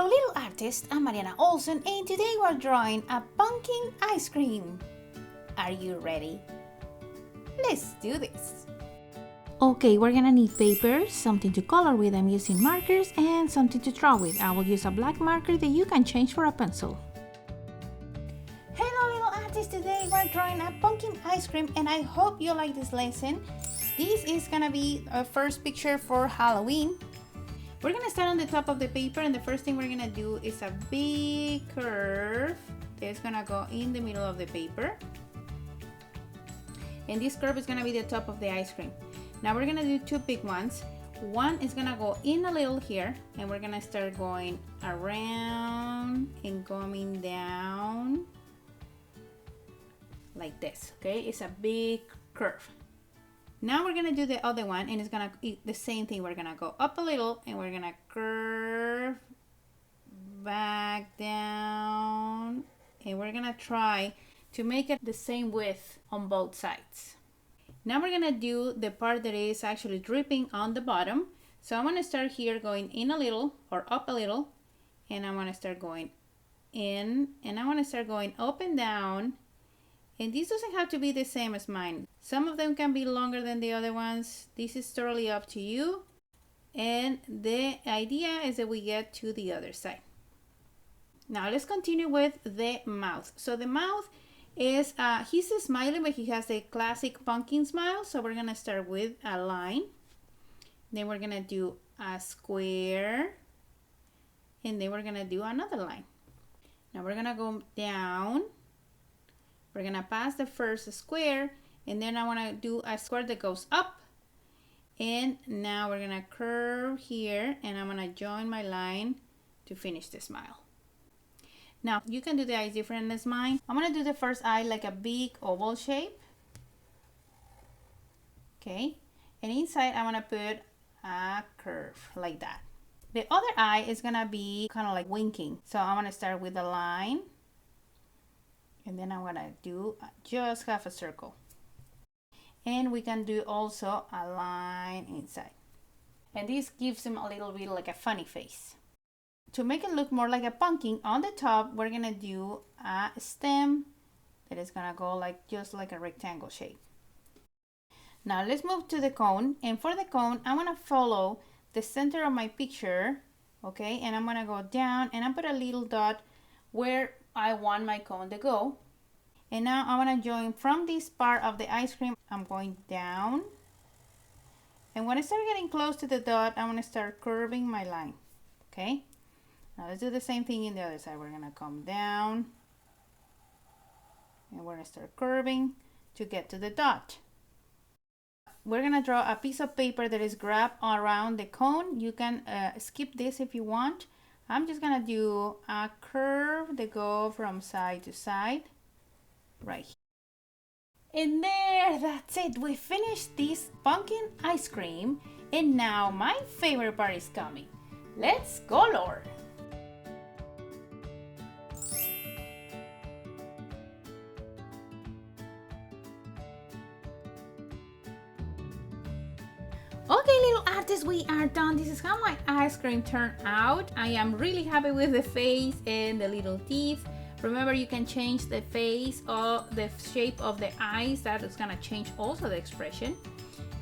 Hello little artists, I'm Mariana Olsen and today we're drawing a pumpkin ice cream. Are you ready? Let's do this! Okay, we're gonna need paper, something to color with. I'm using markers and something to draw with. I will use a black marker that you can change for a pencil. Hello little artists, today we're drawing a pumpkin ice cream and I hope you like this lesson. This is gonna be our first picture for Halloween. We're gonna start on the top of the paper and the first thing we're gonna do is a big curve that's gonna go in the middle of the paper. And this curve is gonna be the top of the ice cream. Now we're gonna do two big ones. One is gonna go in a little here and we're gonna start going around and coming down like this, okay? It's a big curve. Now we're gonna do the other one and it's gonna be the same thing. We're gonna go up a little and we're gonna curve back down and we're gonna try to make it the same width on both sides. Now we're gonna do the part that is actually dripping on the bottom. So I'm gonna start here going in a little or up a little and I'm gonna start going in and I wanna start going up and down. And this doesn't have to be the same as mine. Some of them can be longer than the other ones. This is totally up to you. And the idea is that we get to the other side. Now let's continue with the mouth. So the mouth is, he's smiling, but he has a classic pumpkin smile. So we're gonna start with a line. Then we're gonna do a square. And then we're gonna do another line. Now we're gonna go down. We're gonna pass the first square and then I wanna do a square that goes up. And now we're gonna curve here and I'm gonna join my line to finish the smile. Now you can do the eyes different as mine. I'm gonna do the first eye like a big oval shape. Okay, and inside I wanna put a curve like that. The other eye is gonna be kind of like winking. So I'm gonna start with a line. And then I'm gonna do just half a circle. And we can do also a line inside. And this gives him a little bit like a funny face. To make it look more like a pumpkin, on the top, we're gonna do a stem that is gonna go like just like a rectangle shape. Now let's move to the cone. And for the cone, I'm gonna follow the center of my picture, okay? And I'm gonna go down and I put a little dot where I want my cone to go. And now I want to join from this part of the ice cream. I'm going down. And when I start getting close to the dot, I want to start curving my line. Okay? Now let's do the same thing in the other side. We're going to come down. And we're going to start curving to get to the dot. We're going to draw a piece of paper that is wrapped around the cone. You can skip this if you want. I'm just gonna do a curve that go from side to side, right here. And there, that's it. We finished this pumpkin ice cream. And now my favorite part is coming. Let's color. Okay, little artists, we are done. This is how my ice cream turned out. I am really happy with the face and the little teeth. Remember, you can change the face or the shape of the eyes. That is gonna change also the expression.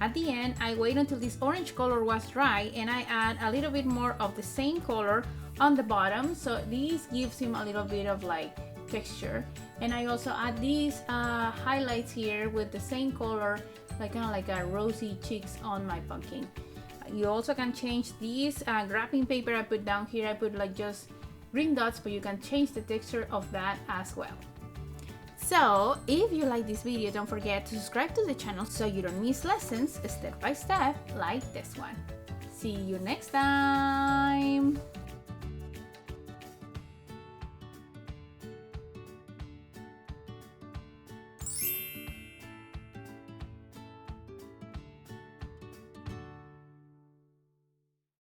At the end, I wait until this orange color was dry and I add a little bit more of the same color on the bottom. So this gives him a little bit of like texture. And I also add these highlights here with the same color, like kind of like a rosy cheeks on my pumpkin. You also can change these wrapping paper I put down here. I put like just green dots, but you can change the texture of that as well. So if you like this video, don't forget to subscribe to the channel so you don't miss lessons step by step like this one. See you next time.